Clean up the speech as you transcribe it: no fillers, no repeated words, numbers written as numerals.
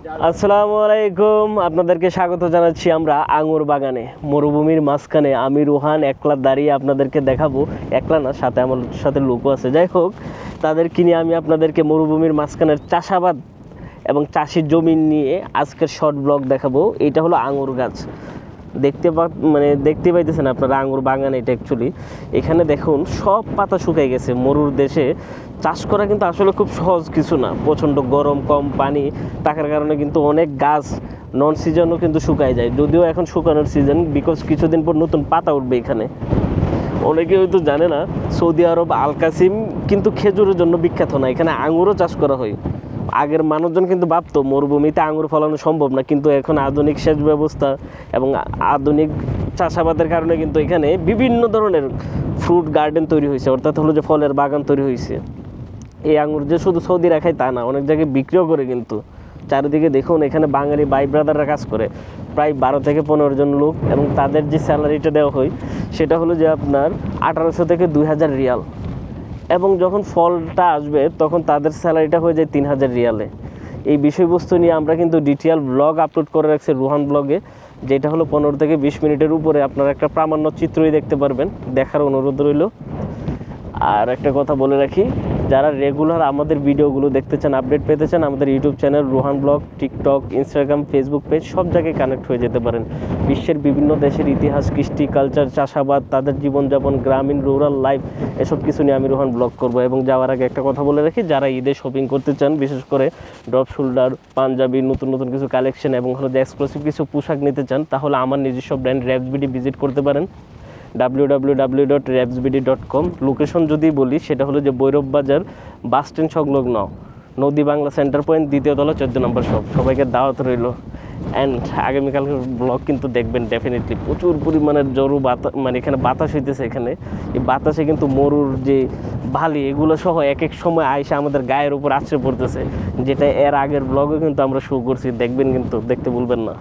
আসসালামু আলাইকুম, আপনাদেরকে স্বাগত জানাচ্ছি আমরা আঙুর বাগানে। মরুভূমির মাঝখানে আমি রোহান একলা দাঁড়িয়ে আপনাদেরকে দেখাবো। একলা না, সাথে আমার সাথে লোকও আছে। যাই হোক, তাদেরকে নিয়ে আমি আপনাদেরকে মরুভূমির মাঝখানের চাষাবাদ এবং চাষির জমি নিয়ে আজকের শর্ট ব্লগ দেখাবো। এটা হলো আঙুর গাছ। দেখতে পাইতেছেন আপনারা আঙুর বাগান। এটা অ্যাকচুয়ালি এখানে দেখুন সব পাতা শুকাই গেছে। মরুর দেশে চাষ করা কিন্তু আসলে খুব সহজ কিছু না। প্রচণ্ড গরম, কম পানি থাকার কারণে কিন্তু অনেক গাছ নন সিজনও কিন্তু শুকায় যায়। যদিও এখন শুকানোর সিজন, বিকজ কিছুদিন পর নতুন পাতা উঠবে এখানে। অনেকে হয়তো জানে না, সৌদি আরব আল কাসিম কিন্তু খেজুরের জন্য বিখ্যাত না, এখানে আঙুরও চাষ করা হয়। আগের মানুষজন কিন্তু ভাবতো মরুভূমিতে আঙুর ফলানো সম্ভব না, কিন্তু এখন আধুনিক সেচ ব্যবস্থা এবং আধুনিক চাষাবাদের কারণে কিন্তু এখানে বিভিন্ন ধরনের ফ্রুট গার্ডেন তৈরি হয়েছে, অর্থাৎ হলো যে ফলের বাগান তৈরি হয়েছে। এই আঙুর যে শুধু সৌদি রাখায় তা না, অনেক জায়গায় বিক্রিও করে। কিন্তু চারিদিকে দেখুন এখানে বাঙালি ভাই ব্রাদাররা কাজ করে, প্রায় 12 থেকে 15 জন লোক, এবং তাদের যে স্যালারিটা দেওয়া হয় সেটা হলো যে আপনার 1800 থেকে 2000 রিয়াল, এবং যখন ফলটা আসবে তখন তাদের স্যালারিটা হয়ে যায় 3000 রিয়ালে। এই বিষয়বস্তু নিয়ে আমরা কিন্তু ডিটেইল ব্লগ আপলোড করে রাখছি রোহান ব্লগে, যেটা হলো 15 থেকে 20 মিনিটের উপরে। আপনারা একটা প্রামাণ্য চিত্রই দেখতে পারবেন, দেখার অনুরোধ রইল। আর একটা কথা বলে রাখি, যারা রেগুলার আমাদের ভিডিওগুলো দেখতে চান, আপডেট পেতে চান, আমাদের YouTube channel Rohan blog, TikTok, Instagram, Facebook page সব জায়গায় কানেক্ট হয়ে যেতে পারেন। বিশ্বের বিভিন্ন দেশের ইতিহাস, কৃষ্টি, কালচার, চাষাবাদ, তাদের জীবনযাপন, গ্রামীণ রুরাল লাইফ, এসব কিছু নিয়ে আমি রোহান ব্লগ করব। এবং যাওয়ার আগে একটা কথা বলে রাখি, যারা ঈদে শপিং করতে চান, বিশেষ করে ড্রপ শোল্ডার, পাঞ্জাবি, নতুন নতুন কিছু কালেকশন এবং হলো যে এক্সক্লুসিভ কিছু পোশাক নিতে চান, তাহলে আমার নিজস্ব ব্র্যান্ড র্যাপসবিডি ভিজিট করতে পারেন, www.rapsbd.com। লোকেশন যদি বলি, সেটা হলো যে ভৈরব বাজার বাস স্ট্যান্ড সংলগ্ন নদী বাংলা সেন্টার পয়েন্ট, 2য় তলা, 14 নম্বর শপ। সবাইকে দাওয়াত রইল। অ্যান্ড আগামীকালকের ব্লগ কিন্তু দেখবেন ডেফিনেটলি। প্রচুর পরিমাণের জোরু বাতাস, এখানে বাতাস হইতেছে। এখানে এই বাতাসে কিন্তু মরুর যে বালি, এগুলো সহ এক এক সময় আইসা আমাদের গায়ের উপর আছড়ে পড়তেছে, যেটা এর আগের ব্লগে কিন্তু আমরা শো করছি। দেখবেন, কিন্তু দেখতে ভুলবেন না।